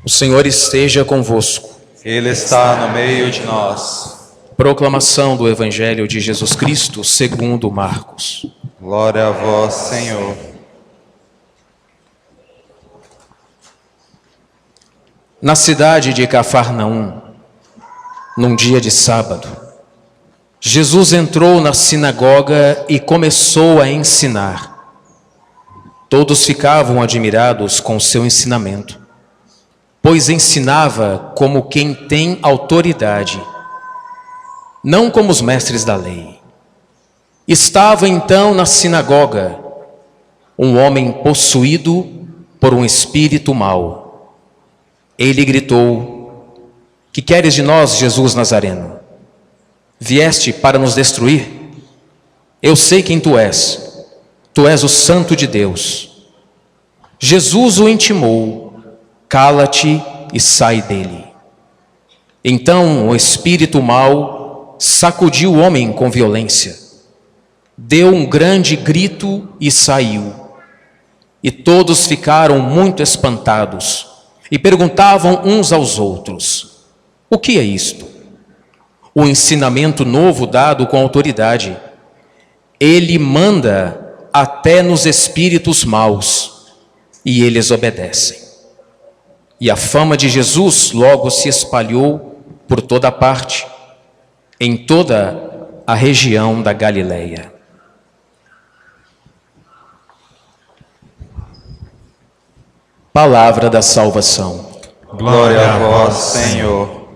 O Senhor esteja convosco. Ele está no meio de nós. Proclamação do Evangelho de Jesus Cristo segundo Marcos. Glória a vós, Senhor. Na cidade de Cafarnaum, num dia de sábado, Jesus entrou na sinagoga e começou a ensinar. Todos ficavam admirados com seu ensinamento, pois ensinava como quem tem autoridade, não como os mestres da lei. Estava então na sinagoga um homem possuído por um espírito mau. Ele gritou: "Que queres de nós, Jesus Nazareno? Vieste para nos destruir? Eu sei quem tu és o Santo de Deus." Jesus o intimou: "Cala-te e sai dele." Então o espírito mau sacudiu o homem com violência, deu um grande grito e saiu. E todos ficaram muito espantados e perguntavam uns aos outros: "O que é isto?" O ensinamento novo dado com autoridade. Ele manda até nos espíritos maus e eles obedecem. E a fama de Jesus logo se espalhou por toda parte, em toda a região da Galileia. Palavra da salvação. Glória a vós, Senhor.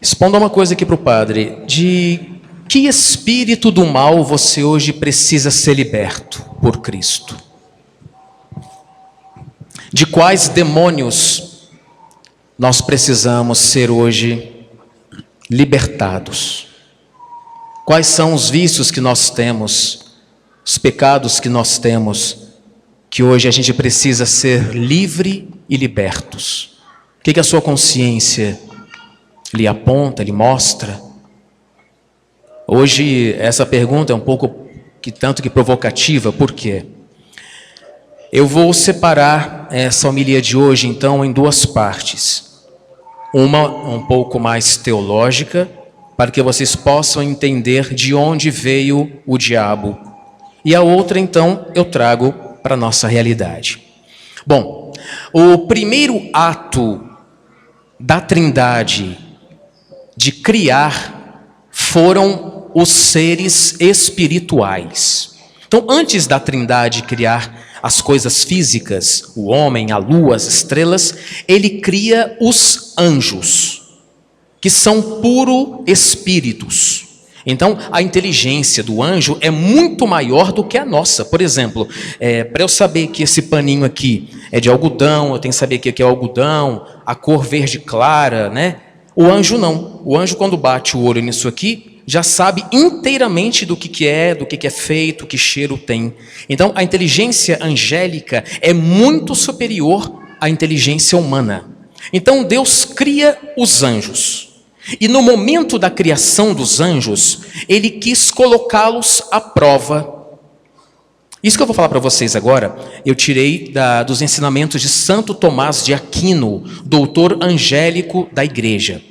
Responda uma coisa aqui para o padre: de que espírito do mal você hoje precisa ser liberto por Cristo? De quais demônios nós precisamos ser hoje libertados? Quais são os vícios que nós temos, os pecados que nós temos, que hoje a gente precisa ser livre e libertos? O que a sua consciência lhe aponta, lhe mostra? Hoje essa pergunta é um pouco tanto que provocativa. Por quê? Eu vou separar essa homilia de hoje então em duas partes. Uma um pouco mais teológica, para que vocês possam entender de onde veio o diabo. E a outra então eu trago para a nossa realidade. Bom, o primeiro ato da Trindade de criar foram os seres espirituais. Então, antes da Trindade criar as coisas físicas, o homem, a lua, as estrelas, ele cria os anjos, que são puro espíritos. Então, a inteligência do anjo é muito maior do que a nossa. Por exemplo, para eu saber que esse paninho aqui é de algodão, eu tenho que saber que aqui é algodão, a cor verde clara, né? O anjo não. O anjo, quando bate o olho nisso aqui, já sabe inteiramente do que é feito, que cheiro tem. Então, a inteligência angélica é muito superior à inteligência humana. Então, Deus cria os anjos. E no momento da criação dos anjos, Ele quis colocá-los à prova. Isso que eu vou falar para vocês agora, eu tirei dos ensinamentos de Santo Tomás de Aquino, doutor angélico da igreja.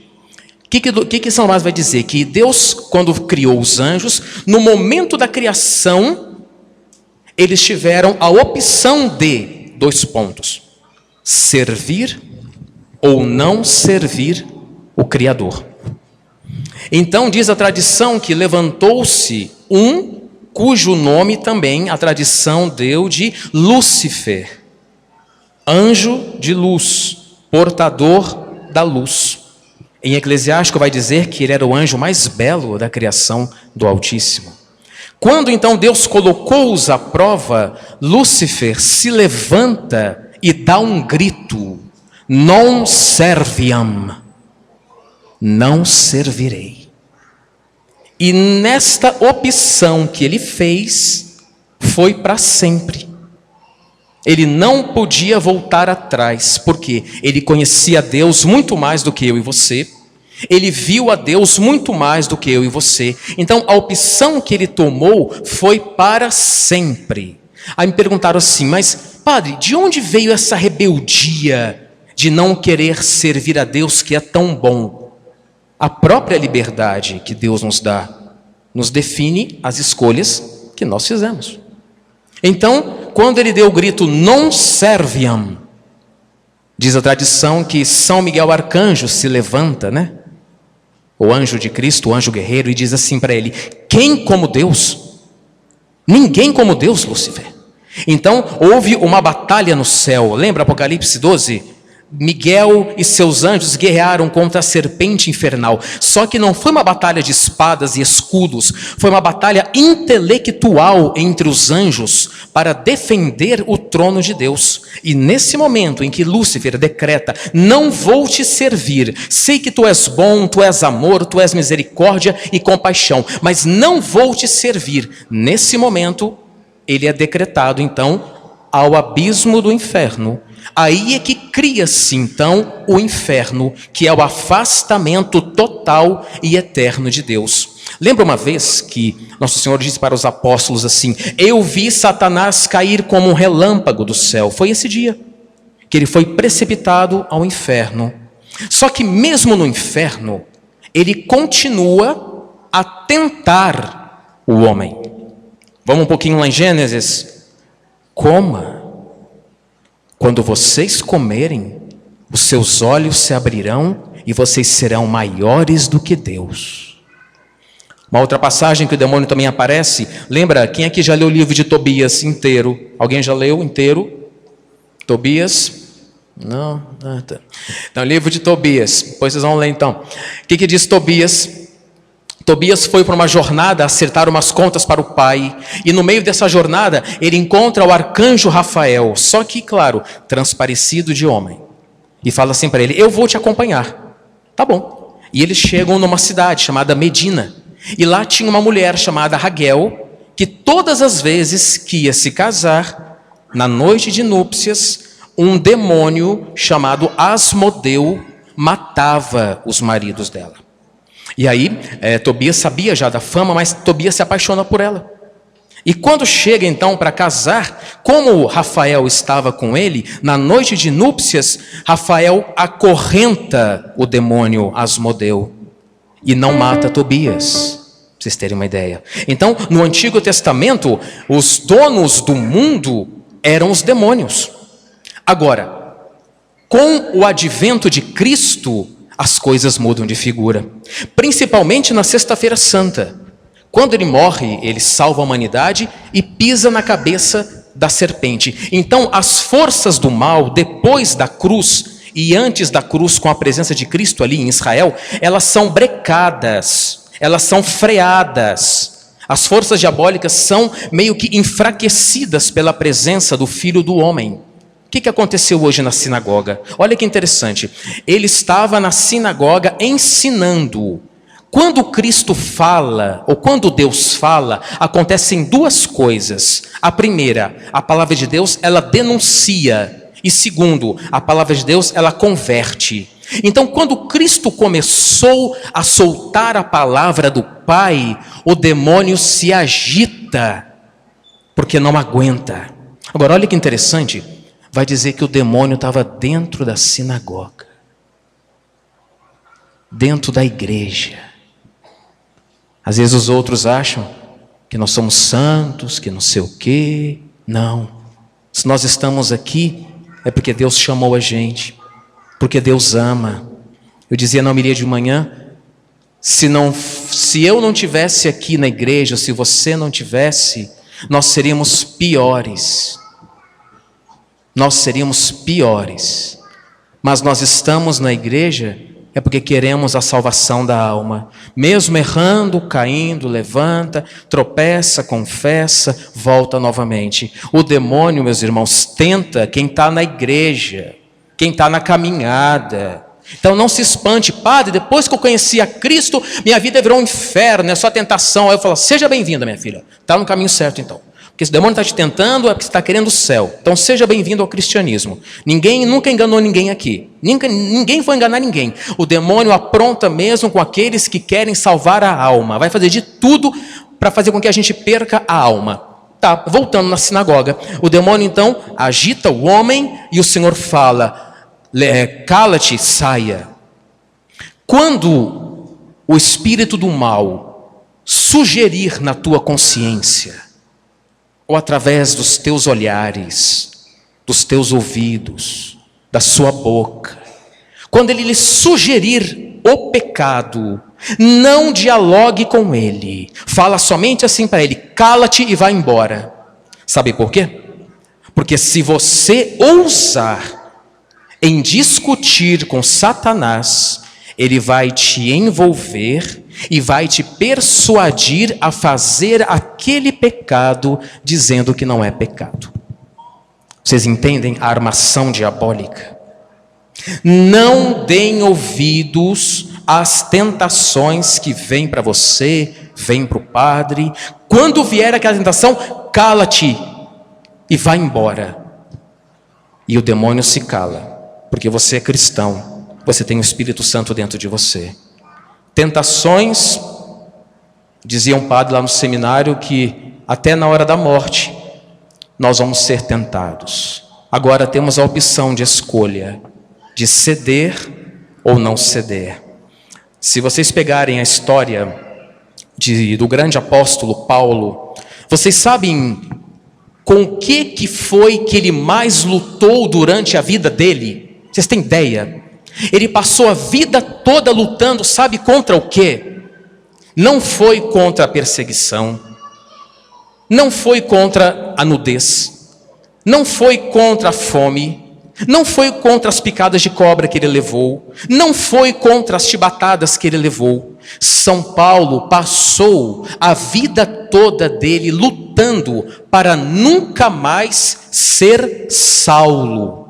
O que São Tomás vai dizer? Que Deus, quando criou os anjos, no momento da criação, eles tiveram a opção de, 2 pontos, servir ou não servir o Criador. Então diz a tradição que levantou-se um cujo nome também a tradição deu de Lúcifer, anjo de luz, portador da luz. Em Eclesiástico vai dizer que ele era o anjo mais belo da criação do Altíssimo. Quando então Deus colocou-os à prova, Lúcifer se levanta e dá um grito: non serviam, não servirei. E nesta opção que ele fez, foi para sempre. Ele não podia voltar atrás, porque ele conhecia Deus muito mais do que eu e você. Ele viu a Deus muito mais do que eu e você. Então a opção que ele tomou foi para sempre. Aí me perguntaram assim, mas padre, de onde veio essa rebeldia de não querer servir a Deus que é tão bom? A própria liberdade que Deus nos dá nos define as escolhas que nós fizemos. Então, quando ele deu o grito, non serviam, diz a tradição que São Miguel Arcanjo se levanta, né? O anjo de Cristo, o anjo guerreiro, e diz assim para ele, quem como Deus? Ninguém como Deus, Lúcifer. Então, houve uma batalha no céu. Lembra Apocalipse 12? Miguel e seus anjos guerrearam contra a serpente infernal. Só que não foi uma batalha de espadas e escudos. Foi uma batalha intelectual entre os anjos para defender o trono de Deus. E nesse momento em que Lúcifer decreta, não vou te servir, sei que tu és bom, tu és amor, tu és misericórdia e compaixão, mas não vou te servir. Nesse momento, ele é decretado então ao abismo do inferno. Aí é que cria-se então o inferno, que é o afastamento total e eterno de Deus. Lembra uma vez que Nosso Senhor disse para os apóstolos assim, eu vi Satanás cair como um relâmpago do céu. Foi esse dia que ele foi precipitado ao inferno. Só que mesmo no inferno, ele continua a tentar o homem. Vamos um pouquinho lá em Gênesis. Coma. Quando vocês comerem, os seus olhos se abrirão e vocês serão maiores do que Deus. Uma outra passagem que o demônio também aparece, lembra, quem aqui já leu o livro de Tobias inteiro? Alguém já leu inteiro? Tobias? Não? Ah, tá. Então, livro de Tobias, depois vocês vão ler então. O que diz Tobias? Tobias foi para uma jornada acertar umas contas para o pai, e no meio dessa jornada ele encontra o arcanjo Rafael, só que, claro, transparecido de homem, e fala assim para ele, eu vou te acompanhar. Tá bom. E eles chegam numa cidade chamada Medina, e lá tinha uma mulher chamada Raguel, que todas as vezes que ia se casar, na noite de núpcias, um demônio chamado Asmodeu matava os maridos dela. E aí, Tobias sabia já da fama, mas Tobias se apaixona por ela. E quando chega então para casar, como Rafael estava com ele, na noite de núpcias, Rafael acorrenta o demônio Asmodeu e não mata Tobias, para vocês terem uma ideia. Então, no Antigo Testamento, os donos do mundo eram os demônios. Agora, com o advento de Cristo, as coisas mudam de figura, principalmente na Sexta-feira Santa. Quando ele morre, ele salva a humanidade e pisa na cabeça da serpente. Então, as forças do mal, depois da cruz e antes da cruz, com a presença de Cristo ali em Israel, elas são brecadas, elas são freadas. As forças diabólicas são meio que enfraquecidas pela presença do Filho do Homem. O que aconteceu hoje na sinagoga? Olha que interessante. Ele estava na sinagoga ensinando. Quando Cristo fala, ou quando Deus fala, acontecem duas coisas. A primeira, a palavra de Deus, ela denuncia. E segundo, a palavra de Deus, ela converte. Então, quando Cristo começou a soltar a palavra do Pai, o demônio se agita, porque não aguenta. Agora, olha que interessante. Vai dizer que o demônio estava dentro da sinagoga, dentro da igreja. Às vezes os outros acham que nós somos santos, que não sei o quê. Não. Se nós estamos aqui, é porque Deus chamou a gente, porque Deus ama. Eu dizia na homilia de manhã, se eu não tivesse aqui na igreja, se você não tivesse, nós seríamos piores. Nós seríamos piores, mas nós estamos na igreja é porque queremos a salvação da alma. Mesmo errando, caindo, levanta, tropeça, confessa, volta novamente. O demônio, meus irmãos, tenta quem está na igreja, quem está na caminhada. Então não se espante, padre, depois que eu conheci a Cristo, minha vida virou um inferno, é só tentação. Aí eu falo, seja bem-vinda, minha filha, está no caminho certo então. Porque se o demônio está te tentando, é porque você está querendo o céu. Então seja bem-vindo ao cristianismo. Ninguém nunca enganou ninguém aqui. Ninguém foi enganar ninguém. O demônio apronta mesmo com aqueles que querem salvar a alma. Vai fazer de tudo para fazer com que a gente perca a alma. Tá, voltando na sinagoga. O demônio então agita o homem e o Senhor fala: cala-te, saia. Quando o espírito do mal sugerir na tua consciência, ou através dos teus olhares, dos teus ouvidos, da sua boca, quando ele lhe sugerir o pecado, não dialogue com ele. Fala somente assim para ele: cala-te e vai embora. Sabe por quê? Porque se você ousar em discutir com Satanás, ele vai te envolver e vai te persuadir a fazer aquele pecado, dizendo que não é pecado. Vocês entendem a armação diabólica? Não deem ouvidos às tentações que vêm para você, vêm para o padre. Quando vier aquela tentação, cala-te e vai embora. E o demônio se cala, porque você é cristão, você tem o Espírito Santo dentro de você. Tentações, dizia um padre lá no seminário, que até na hora da morte nós vamos ser tentados. Agora temos a opção de escolha, de ceder ou não ceder. Se vocês pegarem a história do grande apóstolo Paulo, vocês sabem com o que foi que ele mais lutou durante a vida dele? Vocês têm ideia? Ele passou a vida toda lutando, sabe contra o quê? Não foi contra a perseguição, não foi contra a nudez, não foi contra a fome, não foi contra as picadas de cobra que ele levou, não foi contra as chibatadas que ele levou. São Paulo passou a vida toda dele lutando para nunca mais ser Saulo.